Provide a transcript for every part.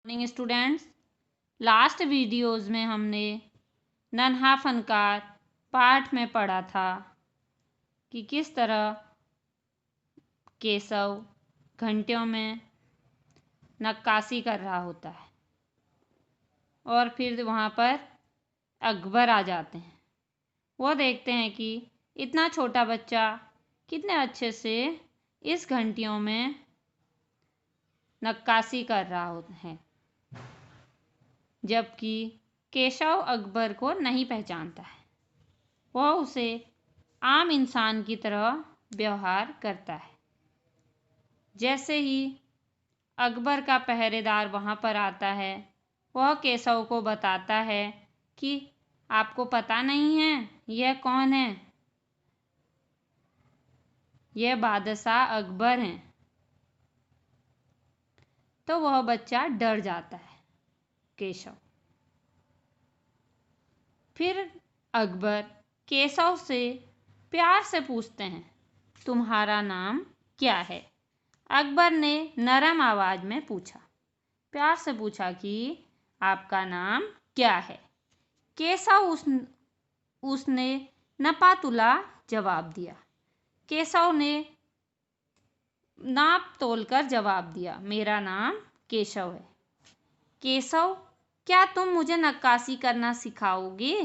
Morning students. Last videos में हमने नन्हा फनकार पाठ में पढ़ा था कि किस तरह केशव घंटियों में नक्काशी कर रहा होता है और फिर वहाँ पर अकबर आ जाते हैं। वो देखते हैं कि इतना छोटा बच्चा कितने अच्छे से इस घंटियों में नक्काशी कर रहा है, जबकि केशव अकबर को नहीं पहचानता है। वह उसे आम इंसान की तरह व्यवहार करता है। जैसे ही अकबर का पहरेदार वहाँ पर आता है, वह केशव को बताता है कि आपको पता नहीं है यह कौन है, यह बादशाह अकबर हैं। तो वह बच्चा डर जाता है केशव। फिर अकबर केशव से प्यार से पूछते हैं, तुम्हारा नाम क्या है? अकबर ने नरम आवाज में पूछा, प्यार से पूछा कि आपका नाम क्या है? केशव उसने नपातुला जवाब दिया। केशव ने नाप तोलकर जवाब दिया, मेरा नाम केशव है। केशव, क्या तुम मुझे नक्काशी करना सिखाओगे?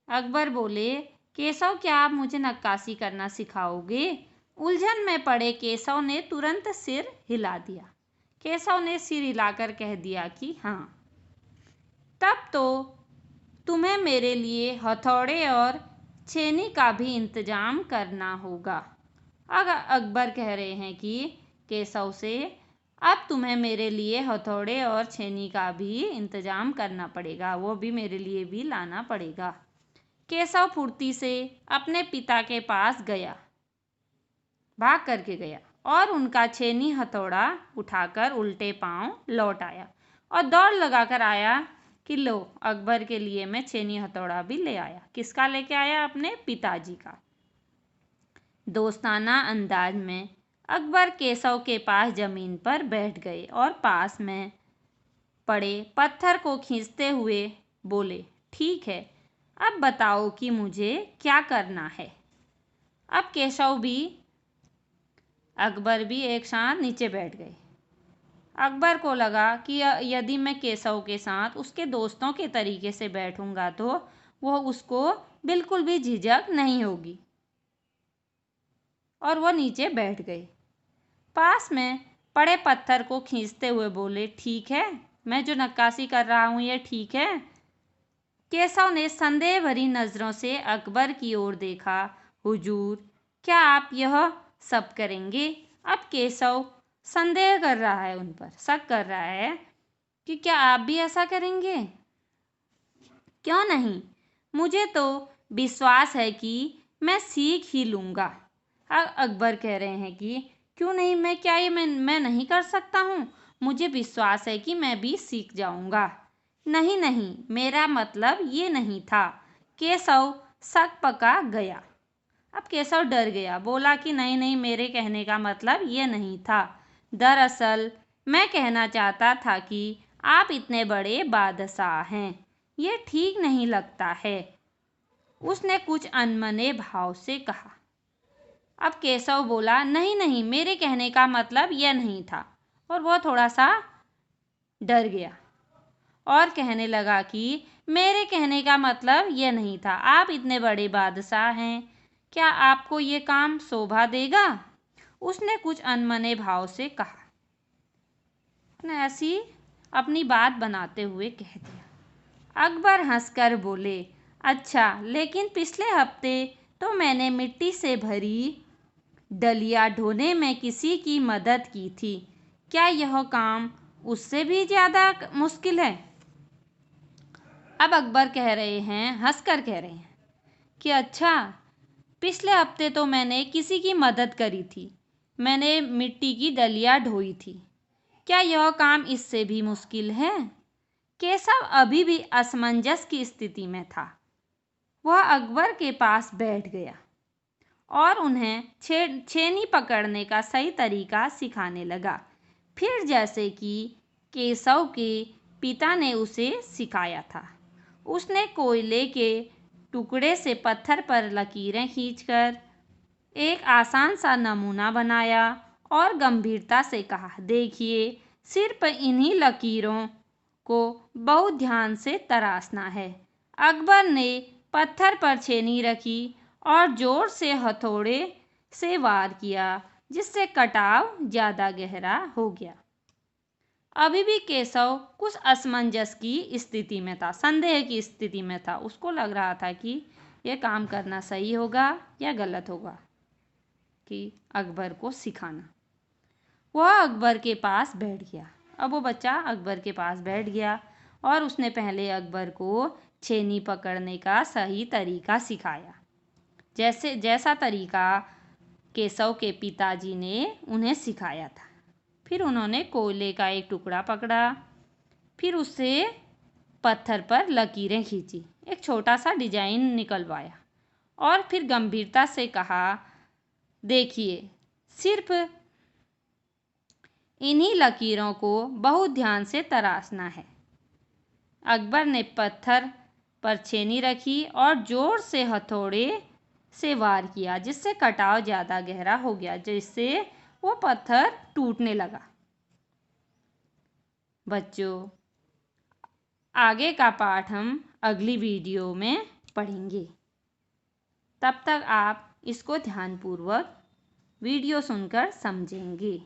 अकबर बोले, केशव, क्या आप मुझे नक्काशी करना सिखाओगे? उलझन में पड़े केशव ने तुरंत सिर हिला दिया। केशव ने सिर हिलाकर कह दिया कि हाँ। तब तो तुम्हें मेरे लिए हथौड़े और छेनी का भी इंतजाम करना होगा। अकबर कह रहे हैं कि केशव से, अब तुम्हें मेरे लिए हथौड़े और छेनी का भी इंतजाम करना पड़ेगा, वो भी मेरे लिए भी लाना पड़ेगा। केशव फुर्ती से अपने पिता के पास गया, भाग करके गया और उनका छेनी हथौड़ा उठाकर उल्टे पांव लौट आया और दौड़ लगाकर आया कि लो, अकबर के लिए मैं छेनी हथौड़ा भी ले आया। किसका लेके आया? अपने पिताजी का। दोस्ताना अंदाज में अकबर केशव के पास जमीन पर बैठ गए और पास में पड़े पत्थर को खींचते हुए बोले, ठीक है, अब बताओ कि मुझे क्या करना है। अब केशव भी अकबर भी एक साथ नीचे बैठ गए। अकबर को लगा कि यदि मैं केशव के साथ उसके दोस्तों के तरीके से बैठूंगा तो वह उसको बिल्कुल भी झिझक नहीं होगी, और वह नीचे बैठ गए। पास में पड़े पत्थर को खींचते हुए बोले, ठीक है, मैं जो नक्काशी कर रहा हूँ ये ठीक है? केशव ने संदेह भरी नजरों से अकबर की ओर देखा। हुजूर, क्या आप यह सब करेंगे? अब केशव संदेह कर रहा है, उन पर शक कर रहा है कि क्या आप भी ऐसा करेंगे? क्यों नहीं, मुझे तो विश्वास है कि मैं सीख ही लूँगा। अकबर कह रहे हैं कि क्यों नहीं, मैं नहीं कर सकता हूँ? मुझे विश्वास है कि मैं भी सीख जाऊँगा। नहीं नहीं, मेरा मतलब ये नहीं था। केशव शक पका गया। अब केशव डर गया, बोला कि नहीं नहीं, मेरे कहने का मतलब ये नहीं था। दरअसल मैं कहना चाहता था कि आप इतने बड़े बादशाह हैं, ये ठीक नहीं लगता है। उसने कुछ अनमने भाव से कहा। अब केशव बोला, नहीं नहीं, मेरे कहने का मतलब यह नहीं था, और वह थोड़ा सा डर गया और कहने लगा कि मेरे कहने का मतलब यह नहीं था। आप इतने बड़े बादशाह हैं, क्या आपको ये काम शोभा देगा? उसने कुछ अनमने भाव से कहा। उसने ऐसी अपनी बात बनाते हुए कह दिया। अकबर हंसकर बोले, अच्छा, लेकिन पिछले हफ्ते तो मैंने मिट्टी से भरी डलिया ढोने में किसी की मदद की थी। क्या यह काम उससे भी ज़्यादा मुश्किल है? अब अकबर कह रहे हैं, हंसकर कह रहे हैं कि अच्छा, पिछले हफ्ते तो मैंने किसी की मदद करी थी, मैंने मिट्टी की डलिया ढोई थी। क्या यह काम इससे भी मुश्किल है? केशव अभी भी असमंजस की स्थिति में था। वह अकबर के पास बैठ गया और उन्हें छेनी पकड़ने का सही तरीका सिखाने लगा। फिर जैसे कि केशव के पिता ने उसे सिखाया था। उसने कोयले के टुकड़े से पत्थर पर लकीरें खींचकर एक आसान सा नमूना बनाया और गंभीरता से कहा, देखिए, सिर्फ इन्हीं लकीरों को बहुत ध्यान से तराशना है। अकबर ने पत्थर पर छेनी रखी और जोर से हथौड़े से वार किया, जिससे कटाव ज़्यादा गहरा हो गया। अभी भी केशव कुछ असमंजस की स्थिति में था, संदेह की स्थिति में था। उसको लग रहा था कि यह काम करना सही होगा या गलत होगा कि अकबर को सिखाना। वह अकबर के पास बैठ गया। अब वो बच्चा अकबर के पास बैठ गया और उसने पहले अकबर को छेनी पकड़ने का सही तरीका सिखाया, जैसा तरीका केशव के पिताजी ने उन्हें सिखाया था। फिर उन्होंने कोयले का एक टुकड़ा पकड़ा, फिर उससे पत्थर पर लकीरें खींची, एक छोटा सा डिजाइन निकलवाया और फिर गंभीरता से कहा, देखिए, सिर्फ इन्हीं लकीरों को बहुत ध्यान से तराशना है। अकबर ने पत्थर पर छेनी रखी और जोर से हथौड़े से वार किया, जिससे कटाव ज़्यादा गहरा हो गया, जिससे वो पत्थर टूटने लगा। बच्चों, आगे का पाठ हम अगली वीडियो में पढ़ेंगे। तब तक आप इसको ध्यानपूर्वक वीडियो सुनकर समझेंगे।